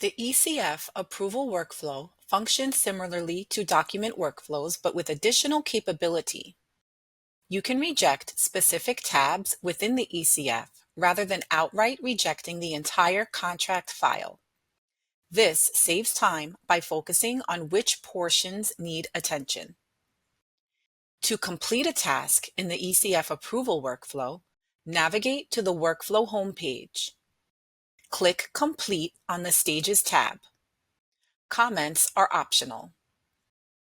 The ECF approval workflow functions similarly to document workflows, but with additional capability. You can reject specific tabs within the ECF rather than outright rejecting the entire contract file. This saves time by focusing on which portions need attention. To complete a task in the ECF approval workflow, navigate to the Workflow homepage. Click Complete on the Stages tab. Comments are optional.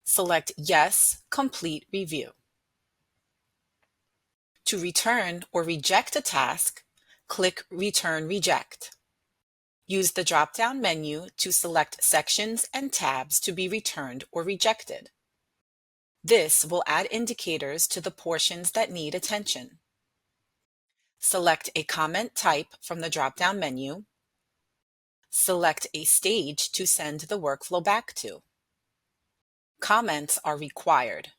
Select Yes, Complete Review. To return or reject a task, click Return Reject. Use the drop-down menu to select sections and tabs to be returned or rejected. This will add indicators to the portions that need attention. Select a comment type from the drop-down menu. Select a stage to send the workflow back to. Comments are required.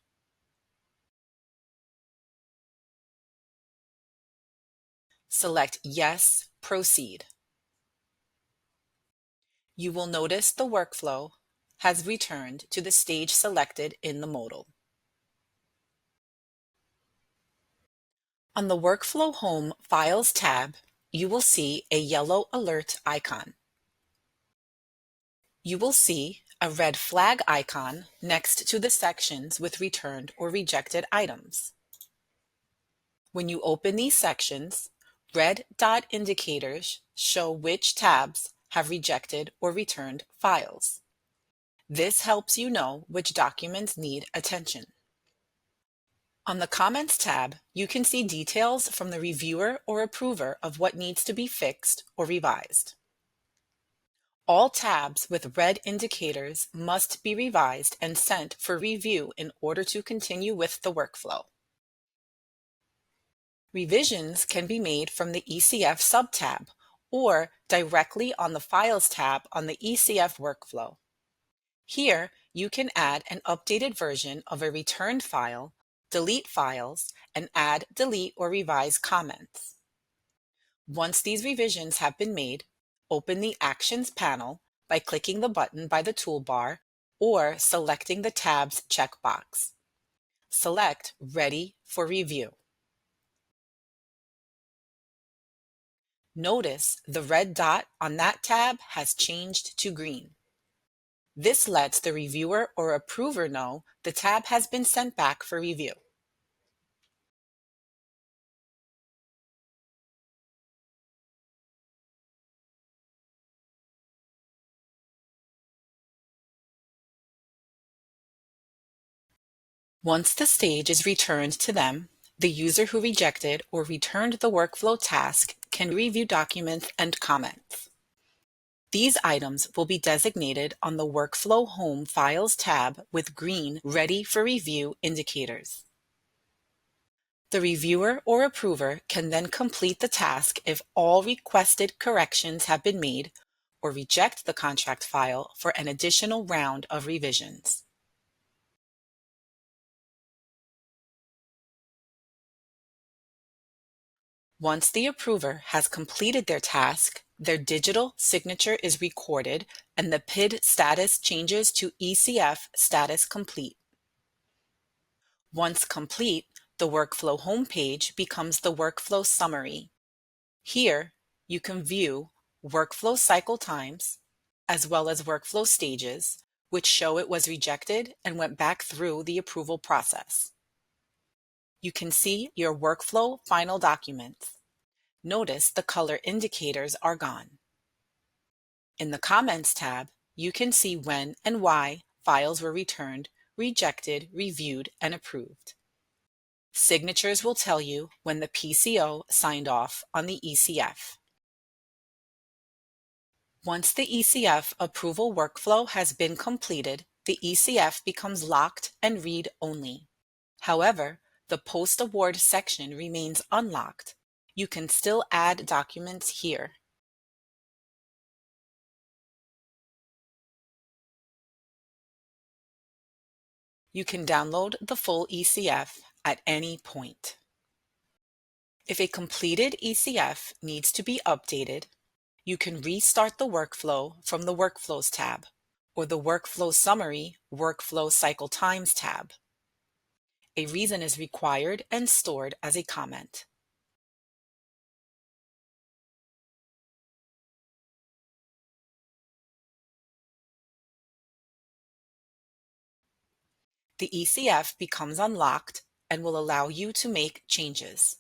Select Yes, Proceed. You will notice the workflow has returned to the stage selected in the modal. On the Workflow Home Files tab, you will see a yellow alert icon. You will see a red flag icon next to the sections with returned or rejected items. When you open these sections, red dot indicators show which tabs have rejected or returned files. This helps you know which documents need attention. On the Comments tab, you can see details from the reviewer or approver of what needs to be fixed or revised. All tabs with red indicators must be revised and sent for review in order to continue with the workflow. Revisions can be made from the ECF subtab or directly on the Files tab on the ECF workflow. Here, you can add an updated version of a returned file, delete files, and add, delete, or revise comments. Once these revisions have been made, open the Actions panel by clicking the button by the toolbar or selecting the Tabs checkbox. Select Ready for Review. Notice the red dot on that tab has changed to green. This lets the reviewer or approver know the tab has been sent back for review. Once the stage is returned to them, the user who rejected or returned the workflow task can review documents and comments. These items will be designated on the Workflow Home Files tab with green Ready for Review indicators. The reviewer or approver can then complete the task if all requested corrections have been made or reject the contract file for an additional round of revisions. Once the approver has completed their task, their digital signature is recorded and the PID status changes to ECF Status Complete. Once complete, the Workflow homepage becomes the Workflow Summary. Here, you can view workflow cycle times, as well as workflow stages, which show it was rejected and went back through the approval process. You can see your workflow final documents. Notice the color indicators are gone. In the Comments tab, you can see when and why files were returned, rejected, reviewed, and approved. Signatures will tell you when the PCO signed off on the ECF. Once the ECF approval workflow has been completed, the ECF becomes locked and read-only. However, the post-award section remains unlocked. You can still add documents here. You can download the full ECF at any point. If a completed ECF needs to be updated, You can restart the workflow from the Workflows tab or the Workflow Summary Workflow Cycle Times tab. A reason is required and stored as a comment. The ECF becomes unlocked and will allow you to make changes.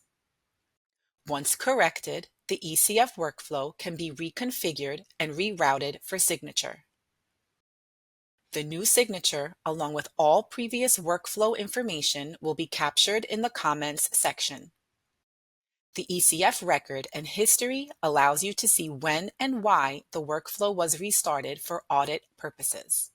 Once corrected, the ECF workflow can be reconfigured and rerouted for signature. The new signature, along with all previous workflow information, will be captured in the Comments section. The ECF record and history allows you to see when and why the workflow was restarted for audit purposes.